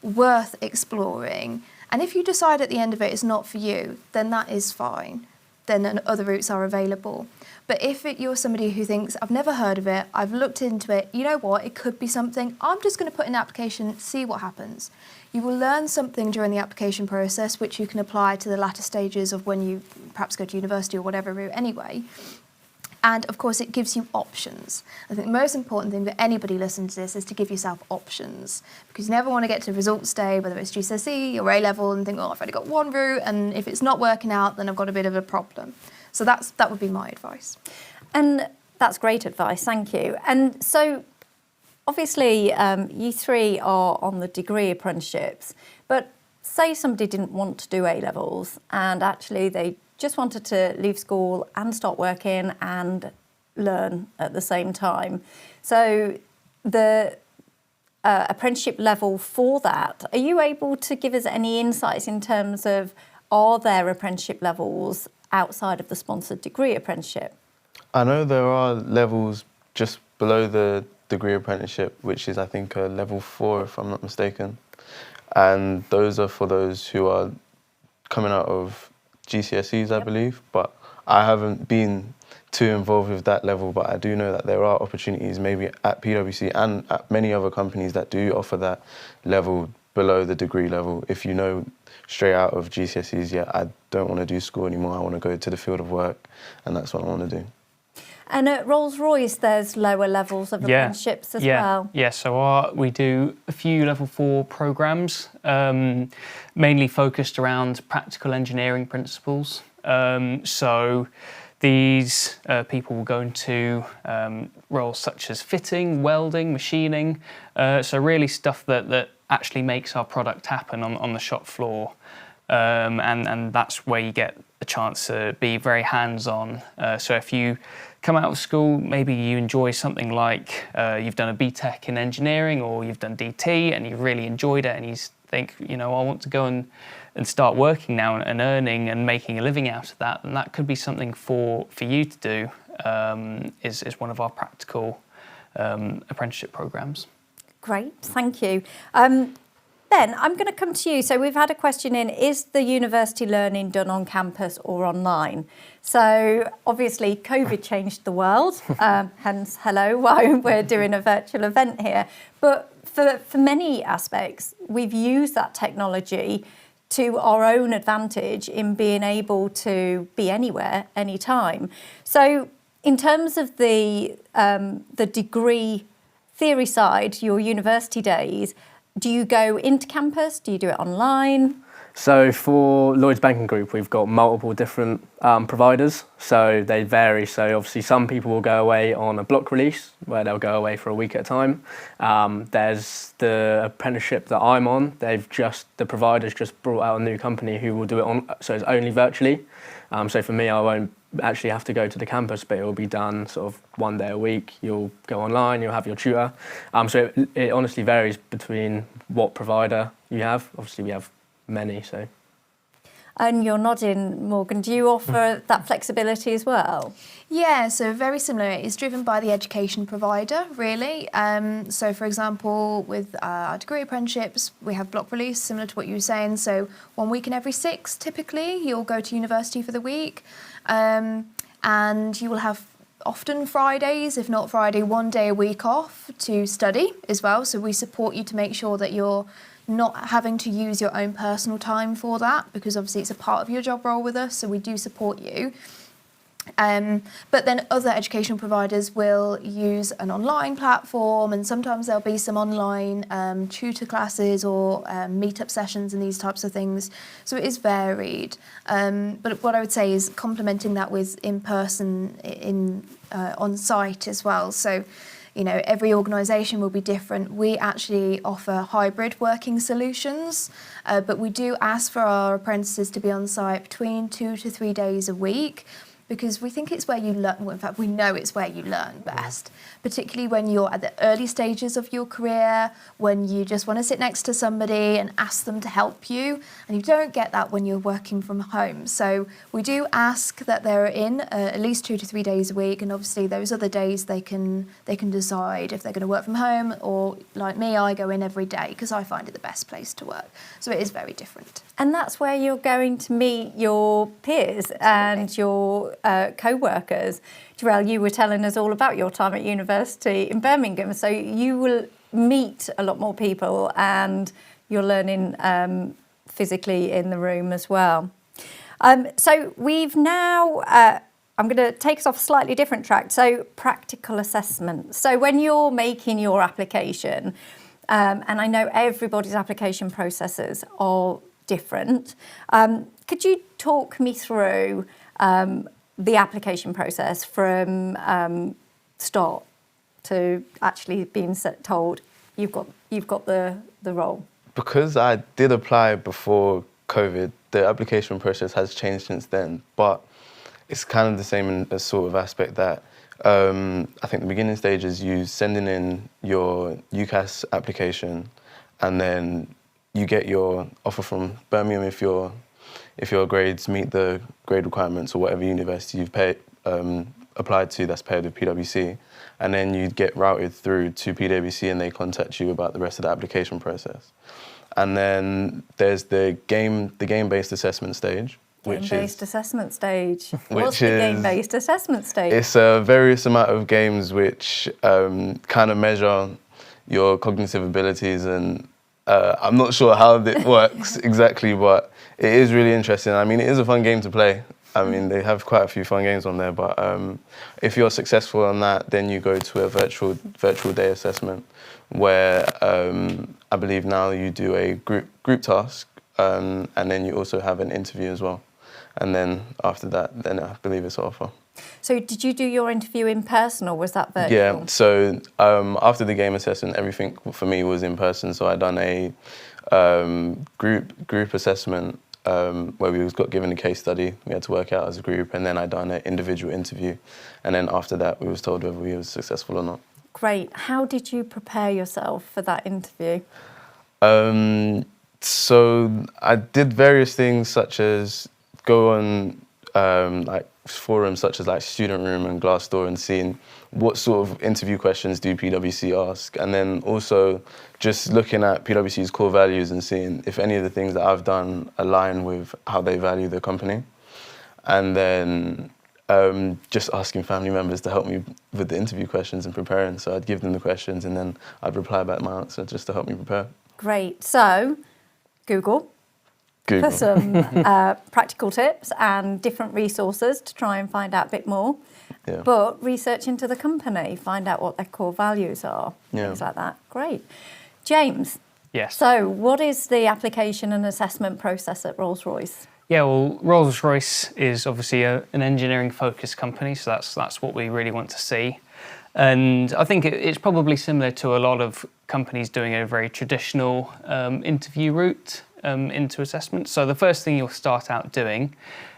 worth exploring. And if you decide at the end of it it's not for you, then that is fine. Then other routes are available. But if you're somebody who thinks, I've never heard of it, I've looked into it, you know what, it could be something, I'm just going to put in an application, see what happens. You will learn something during the application process, which you can apply to the latter stages of when you perhaps go to university or whatever route anyway. And of course, it gives you options. I think the most important thing for anybody listening to this is to give yourself options, because you never want to get to results day, whether it's GCSE or A-level, and think, oh, I've only got one route, and if it's not working out, then I've got a bit of a problem. So that would be my advice. And that's great advice, thank you. And so obviously you three are on the degree apprenticeships, but say somebody didn't want to do A-levels and actually they just wanted to leave school and start working and learn at the same time. So the apprenticeship level for that, are you able to give us any insights in terms of, are there apprenticeship levels outside of the sponsored degree apprenticeship? I know there are levels just below the degree apprenticeship, which is, I think, a level 4, if I'm not mistaken. And those are for those who are coming out of GCSEs, I believe, but I haven't been too involved with that level, but I do know that there are opportunities maybe at PwC and at many other companies that do offer that level below the degree level. If you know straight out of GCSEs, yeah, I don't want to do school anymore, I want to go to the field of work, and that's what I want to do. And at Rolls-Royce, there's lower levels of apprenticeships as well. Yeah, so we do a few level 4 programmes, mainly focused around practical engineering principles. So these people will go into roles such as fitting, welding, machining, so really stuff that actually makes our product happen on the shop floor. And that's where you get a chance to be very hands-on. So if you come out of school, maybe you enjoy something like you've done a BTEC in engineering or you've done DT and you've really enjoyed it and you think, I want to go and start working now and earning and making a living out of that, and that could be something for you to do, is one of our practical apprenticeship programmes. Great, thank you. Ben, I'm going to come to you. So we've had a question in, is the university learning done on campus or online? So obviously COVID changed the world, hence hello, why we're doing a virtual event here. But for many aspects, we've used that technology to our own advantage in being able to be anywhere, anytime. So in terms of the degree theory side, your university days, do you go into campus? Do you do it online? So for Lloyds Banking Group, we've got multiple different providers, so they vary. So obviously some people will go away on a block release where they'll go away for a week at a time. There's the apprenticeship that I'm on. The provider's just brought out a new company who will do it so it's only virtually. So for me, I won't actually have to go to the campus, but it will be done sort of one day a week. You'll go online, you'll have your tutor. So it honestly varies between what provider you have. Obviously we have many, so. And you're nodding, Morgan. Do you offer that flexibility as well? Yeah, so very similar. It's driven by the education provider, really. So, for example, with our degree apprenticeships, we have block release, similar to what you were saying. So 1 week in every 6, typically, you'll go to university for the week. And you will have often Fridays, if not Friday, 1 day a week off to study as well. So we support you to make sure that you're not having to use your own personal time for that, because obviously it's a part of your job role with us, so we do support you. But then other educational providers will use an online platform, and sometimes there'll be some online tutor classes or meetup sessions and these types of things. So it is varied. But what I would say is complementing that with in-person, on-site as well. So, every organisation will be different. We actually offer hybrid working solutions, but we do ask for our apprentices to be on site between 2 to 3 days a week, because we think it's where you learn. Well, in fact, we know it's where you learn best, particularly when you're at the early stages of your career, when you just want to sit next to somebody and ask them to help you, and you don't get that when you're working from home. So we do ask that they're in at least 2 to 3 days a week, and obviously those other days they can decide if they're going to work from home, or like me, I go in every day because I find it the best place to work. So it is very different. And that's where you're going to meet your peers and your co-workers. Jarell, you were telling us all about your time at university in Birmingham, so you will meet a lot more people and you're learning physically in the room as well. So we've now, I'm going to take us off a slightly different track, so practical assessment. So when you're making your application, and I know everybody's application processes are different, could you talk me through the application process from start to actually being told you've got the role? Because I did apply before COVID, the application process has changed since then, but it's kind of the same in a sort of aspect that I think the beginning stage is you sending in your UCAS application, and then you get your offer from Birmingham if your grades meet the grade requirements, or whatever university you've applied to that's paired with PwC, and then you get routed through to PwC and they contact you about the rest of the application process. And then there's the game-based assessment stage, Game-based assessment stage. Which What's the is- game-based assessment stage? It's a various amount of games which kind of measure your cognitive abilities, and I'm not sure how it works exactly, but it is really interesting. I mean, it is a fun game to play. I mean, they have quite a few fun games on there, but if you're successful on that, then you go to a virtual day assessment where I believe now you do a group task, and then you also have an interview as well. And then after that, then I believe it's offer. So did you do your interview in person or was that virtual? Yeah, so after the game assessment, everything for me was in person. So I done a group assessment where we got given a case study. We had to work out as a group, and then I done an individual interview. And then after that, we was told whether we were successful or not. Great. How did you prepare yourself for that interview? So I did various things such as go on like forums such as like Student Room and Glassdoor and seeing what sort of interview questions do PwC ask, and then also just looking at PwC's core values and seeing if any of the things that I've done align with how they value the company, and then just asking family members to help me with the interview questions and preparing. So I'd give them the questions and then I'd reply back my answer just to help me prepare. Great. So Google. For some practical tips and different resources to try and find out a bit more. Yeah. But research into the company, find out what their core values are, things like that. Great. James. Yes. So what is the application and assessment process at Rolls-Royce? Yeah, well, Rolls-Royce is obviously an engineering-focused company, so that's what we really want to see. And I think it's probably similar to a lot of companies doing a very traditional interview route into assessment. So the first thing you'll start out doing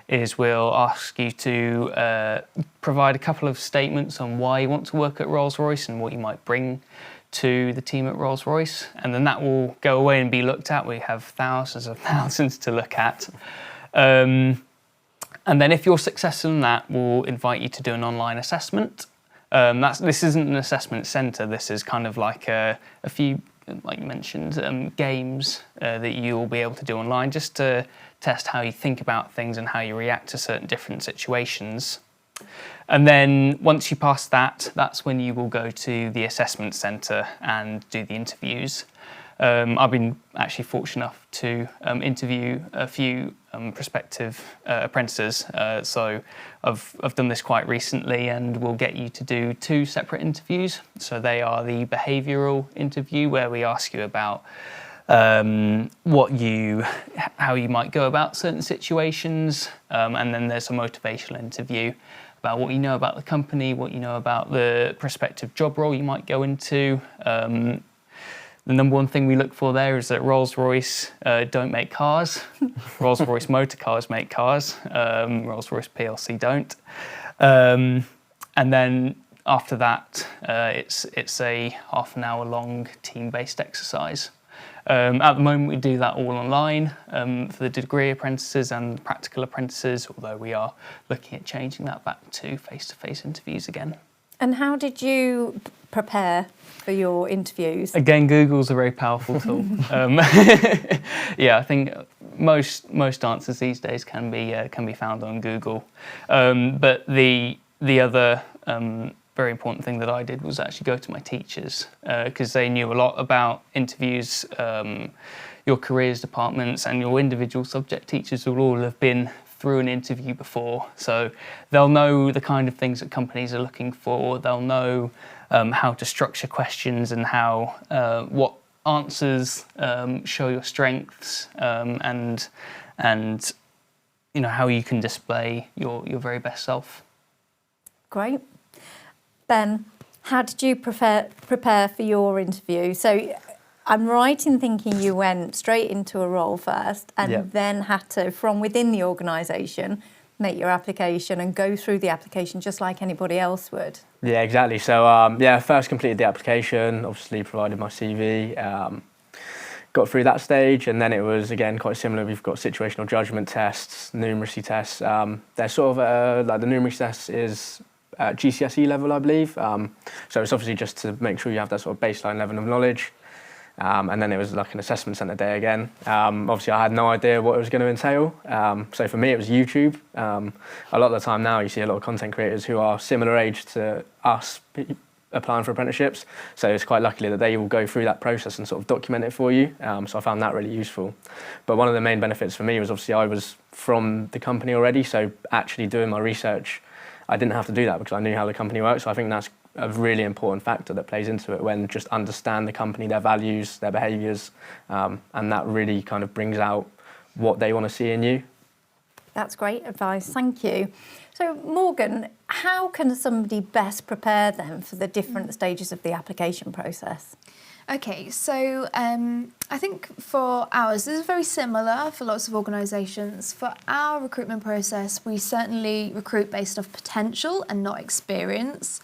is we'll ask you to provide a couple of statements on why you want to work at Rolls-Royce and what you might bring to the team at Rolls-Royce. And then that will go away and be looked at. We have thousands to look at. And then if you're successful in that, we'll invite you to do an online assessment. This isn't an assessment centre. This is kind of like a few, like you mentioned, games that you'll be able to do online just to test how you think about things and how you react to certain different situations. And then once you pass that, that's when you will go to the assessment centre and do the interviews. I've been actually fortunate enough to interview a few prospective apprentices, so I've done this quite recently, and we'll get you to do 2 separate interviews. So they are the behavioural interview, where we ask you about how you might go about certain situations, and then there's a motivational interview about what you know about the company, what you know about the prospective job role you might go into. The number one thing we look for there is that Rolls-Royce don't make cars. Rolls-Royce Motor Cars make cars. Rolls-Royce PLC don't. And then after that, it's a half an hour long team-based exercise. At the moment, we do that all online for the degree apprentices and practical apprentices, although we are looking at changing that back to face-to-face interviews again. And how did you prepare for your interviews? Again, Google's a very powerful tool. Yeah, I think most answers these days can be found on Google. But the other very important thing that I did was actually go to my teachers, because they knew a lot about interviews. Your careers departments and your individual subject teachers will all have been through an interview before, so they'll know the kind of things that companies are looking for. They'll know how to structure questions and how what answers show your strengths, and how you can display your very best self. Great. Ben, how did you prepare for your interview? So I'm right in thinking you went straight into a role first and then had to, from within the organisation, make your application and go through the application just like anybody else would. Yeah, exactly. So, first completed the application, obviously provided my CV, got through that stage, and then it was, again, quite similar. We've got situational judgment tests, numeracy tests. They're sort of, like the numeracy test is GCSE level, I believe. So it's obviously just to make sure you have that sort of baseline level of knowledge. And then it was like an assessment centre day again. Obviously, I had no idea what it was going to entail. So for me, it was YouTube. A lot of the time now, you see a lot of content creators who are similar age to us applying for apprenticeships. So it's quite lucky that they will go through that process and sort of document it for you. So I found that really useful. But one of the main benefits for me was obviously I was from the company already. So actually doing my research, I didn't have to do that because I knew how the company works. So I think that's a really important factor that plays into it, when just understand the company, their values, their behaviours, and that really kind of brings out what they want to see in you. That's great advice, thank you. So Morgan, how can somebody best prepare them for the different stages of the application process? Okay, so I think for ours, this is very similar for lots of organisations. For our recruitment process, we certainly recruit based off potential and not experience.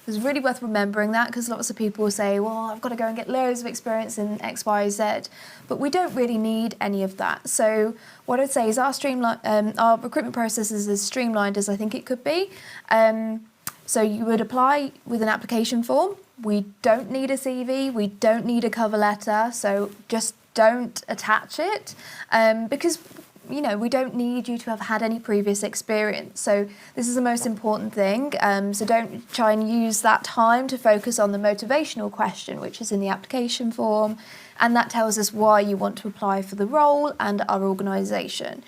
It's really worth remembering that, because lots of people will say, well, I've got to go and get loads of experience in X, Y, Z, but we don't really need any of that. So what I'd say is our recruitment process is as streamlined as I think it could be. So you would apply with an application form. We don't need a CV, we don't need a cover letter, so just don't attach it, because we don't need you to have had any previous experience. So this is the most important thing. So don't try and use that time to focus on the motivational question, which is in the application form. And that tells us why you want to apply for the role and our organisation.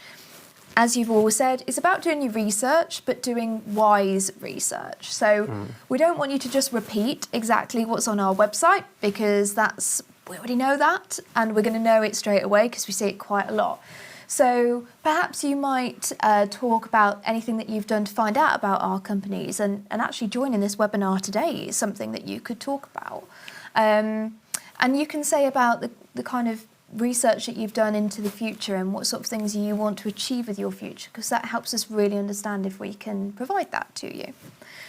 As you've all said, it's about doing your research, but doing wise research. So we don't want you to just repeat exactly what's on our website, because we already know that, and we're going to know it straight away because we see it quite a lot. So perhaps you might talk about anything that you've done to find out about our companies, and actually joining this webinar today is something that you could talk about. And you can say about the kind of research that you've done into the future and what sort of things you want to achieve with your future, because that helps us really understand if we can provide that to you.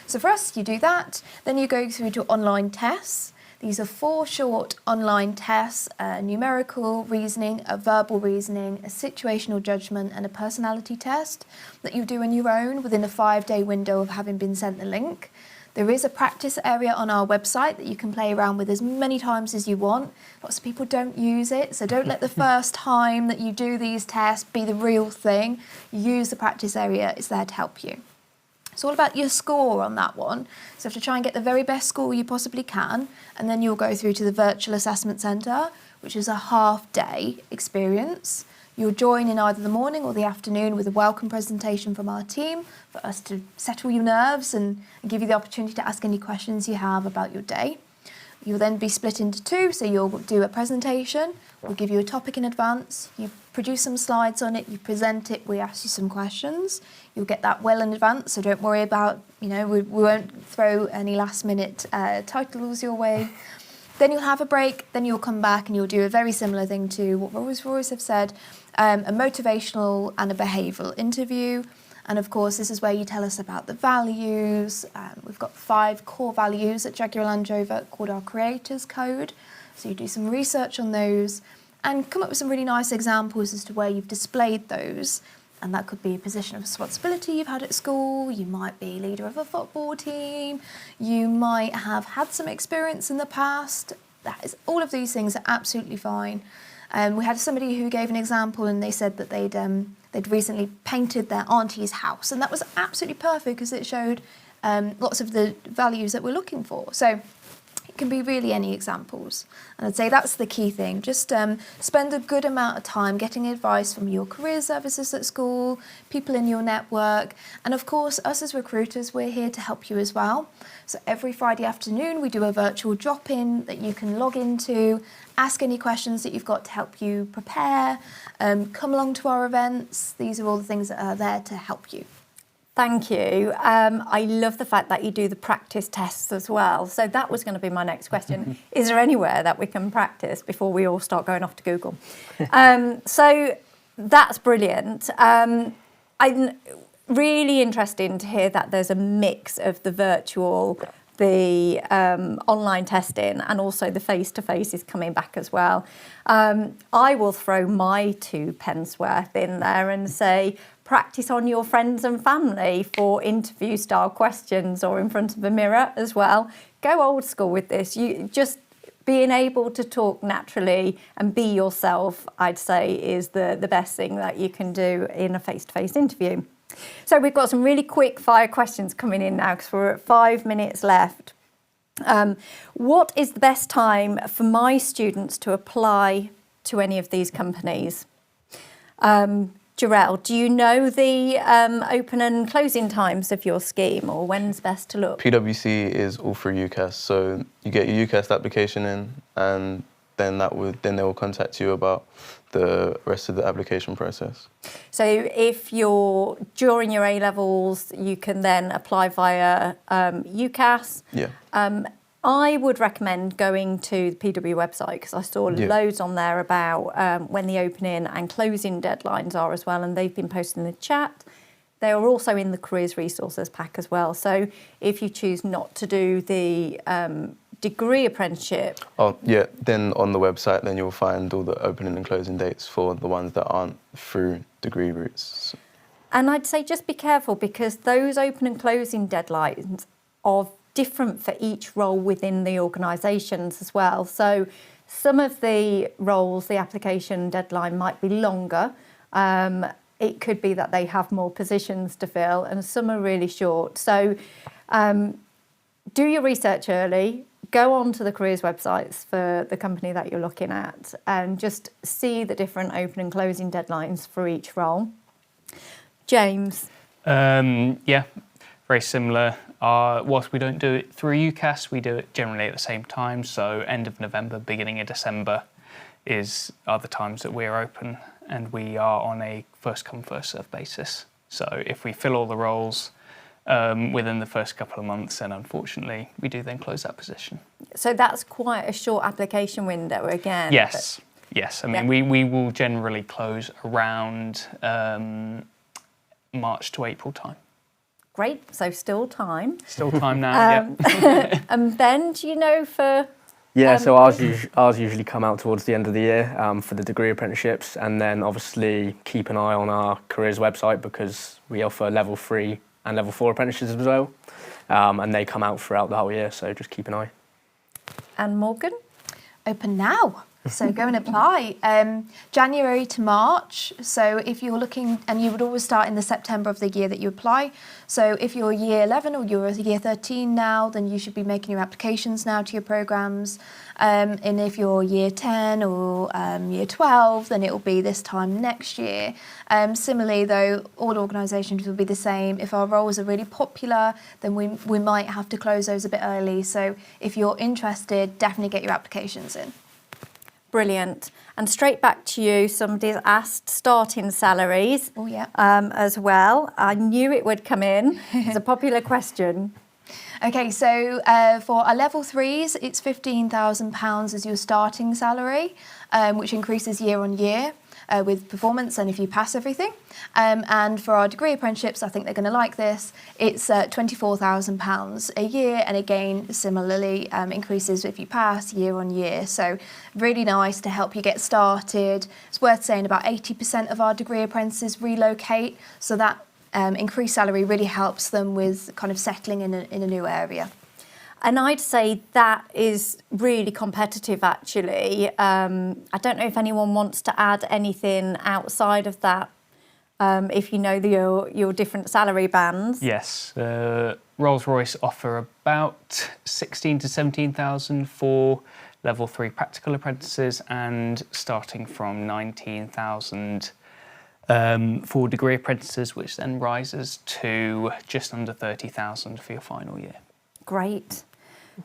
So for us, you do that, then you go through to online tests. These are 4 short online tests: a numerical reasoning, a verbal reasoning, a situational judgment, and a personality test that you do on your own within a 5-day window of having been sent the link. There is a practice area on our website that you can play around with as many times as you want. Lots of people don't use it, so don't let the first time that you do these tests be the real thing. Use the practice area, it's there to help you. It's all about your score on that one. So you have to try and get the very best score you possibly can, and then you'll go through to the virtual assessment centre, which is a half-day experience. You'll join in either the morning or the afternoon with a welcome presentation from our team for us to settle your nerves and give you the opportunity to ask any questions you have about your day. You'll then be split into 2, so you'll do a presentation, we'll give you a topic in advance, you produce some slides on it, you present it, we ask you some questions. You'll get that well in advance, so don't worry about, we won't throw any last minute titles your way. Then you'll have a break, then you'll come back and you'll do a very similar thing to what Rolls-Royce have said, a motivational and a behavioural interview. And of course, this is where you tell us about the values. We've got 5 core values at Jaguar Land Rover called our Creators Code. So you do some research on those and come up with some really nice examples as to where you've displayed those. And that could be a position of responsibility you've had at school, you might be leader of a football team, you might have had some experience in the past. All of these things are absolutely fine. We had somebody who gave an example and they said that they'd recently painted their auntie's house, and that was absolutely perfect because it showed lots of the values that we're looking for. So it can be really any examples. And I'd say that's the key thing. Just spend a good amount of time getting advice from your career services at school, people in your network, and of course, us as recruiters, we're here to help you as well. So every Friday afternoon, we do a virtual drop-in that you can log into, ask any questions that you've got to help you prepare, come along to our events. These are all the things that are there to help you. Thank you. I love the fact that you do the practice tests as well. So that was going to be my next question. Is there anywhere that we can practice before we all start going off to Google? So that's brilliant. I'm really interested to hear that there's a mix of the virtual, the online testing, and also the face-to-face is coming back as well. I will throw my 2 pence worth in there and say, practice on your friends and family for interview style questions or in front of a mirror as well. Go old school with this. You just being able to talk naturally and be yourself, I'd say, is the best thing that you can do in a face-to-face interview. So we've got some really quick fire questions coming in now because we're at 5 minutes left. What is the best time for my students to apply to any of these companies? Jarell, do you know the open and closing times of your scheme, or when's best to look? PwC is all through UCAS, so you get your UCAS application in, and then they will contact you about the rest of the application process. So if you're during your A-levels, you can then apply via UCAS. Yeah. I would recommend going to the PW website because I saw loads on there about when the opening and closing deadlines are as well, and they've been posted in the chat. They are also in the careers resources pack as well. So if you choose not to do the degree apprenticeship. Oh yeah, then on the website then you'll find all the opening and closing dates for the ones that aren't through degree routes. And I'd say just be careful because those open and closing deadlines are different for each role within the organisations as well. So some of the roles, the application deadline might be longer. It could be that they have more positions to fill, and some are really short. So do your research early, go on to the careers websites for the company that you're looking at, and just see the different open and closing deadlines for each role. James? Yeah, very similar. Whilst we don't do it through UCAS, we do it generally at the same time. So end of November, beginning of December are the times that we're open, and we are on a first come, first served basis. So if we fill all the roles within the first couple of months, then unfortunately we do then close that position. So that's quite a short application window again. Yes, yes. I mean, we will generally close around March to April time. Great, so still time. Still time now, yeah. And Ben, do you know for... Yeah, so ours usually come out towards the end of the year for the degree apprenticeships, and then obviously keep an eye on our careers website because we offer level 3 and level 4 apprenticeships as well, and they come out throughout the whole year, so just keep an eye. And Morgan? Open now. So go and apply. January to March. So if you're looking, and you would always start in the September of the year that you apply. So if you're year 11 or you're year 13 now, then you should be making your applications now to your programmes. And if you're year 10 or year 12, then it will be this time next year. Similarly, though, all organisations will be the same. If our roles are really popular, then we might have to close those a bit early. So if you're interested, definitely get your applications in. Brilliant. And straight back to you, somebody's asked starting salaries as well. I knew it would come in. It's a popular question. Okay, so for our level 3s, it's £15,000 as your starting salary, which increases year on year with performance and if you pass everything. And for our degree apprenticeships, I think they're going to like this, it's £24,000 a year, and again, similarly, increases if you pass year on year. So really nice to help you get started. It's worth saying about 80% of our degree apprentices relocate, so that increased salary really helps them with kind of settling in a new area. And I'd say that is really competitive, actually. I don't know if anyone wants to add anything outside of that, if you know your different salary bands. Yes, Rolls-Royce offer about 16 to 17,000 for level 3 practical apprentices, and starting from 19,000 for degree apprentices, which then rises to just under 30,000 for your final year. Great.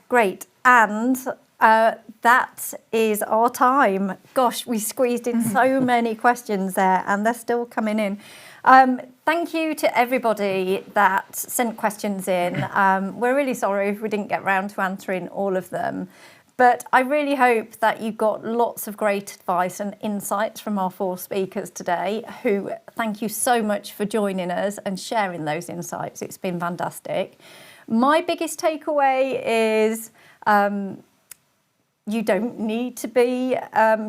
Great. And that is our time. Gosh, we squeezed in so many questions there, and they're still coming in. Thank you to everybody that sent questions in. We're really sorry if we didn't get round to answering all of them. But I really hope that you got lots of great advice and insights from our 4 speakers today, who thank you so much for joining us and sharing those insights. It's been fantastic. My biggest takeaway is you don't need to be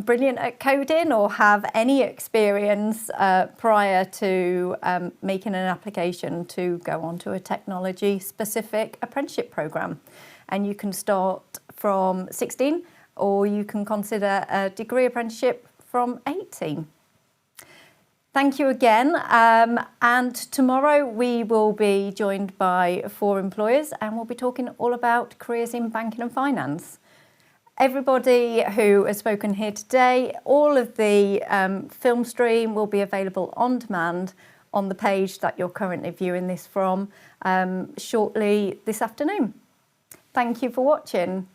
brilliant at coding or have any experience prior to making an application to go onto a technology-specific apprenticeship programme. And you can start from 16 or you can consider a degree apprenticeship from 18. Thank you again. And tomorrow we will be joined by 4 employers and we'll be talking all about careers in banking and finance. Everybody who has spoken here today, all of the film stream will be available on demand on the page that you're currently viewing this from shortly this afternoon. Thank you for watching.